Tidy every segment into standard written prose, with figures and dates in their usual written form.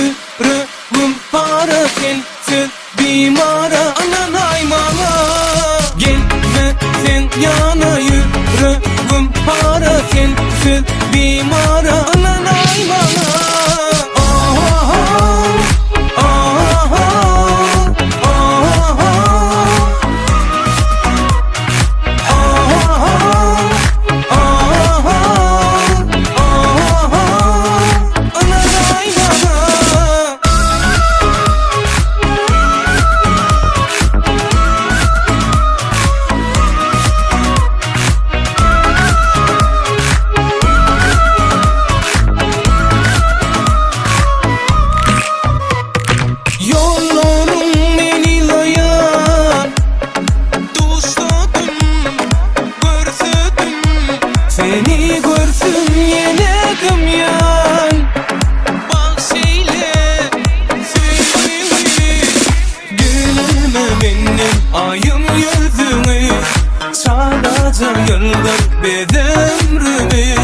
yüreğim para sensiz bimara anan aymana. Gelme sen yana yüreğim para sensiz bimara anan aymana. Seni görsün yenedim yan. Bak şeyle söyleyeyim. Gülme benim ayım yüzünü. Çalacak yıldır bedemrimi.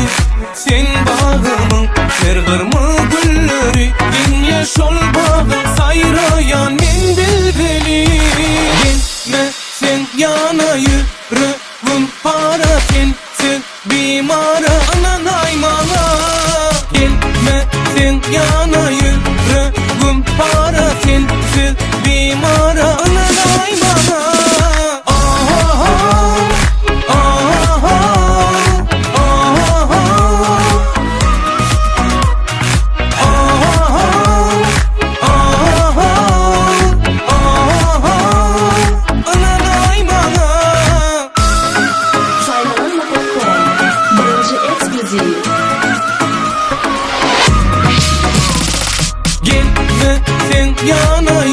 Sen bağımın her kırmı gülleri. Bin yaş ol bağım sayrayan mendil beni. Gelme sen yana yüreğim para sensiz bimara anan aymana. Gelme sen yana yüreğim para sensiz bimara anan aymana. Gelme sen yana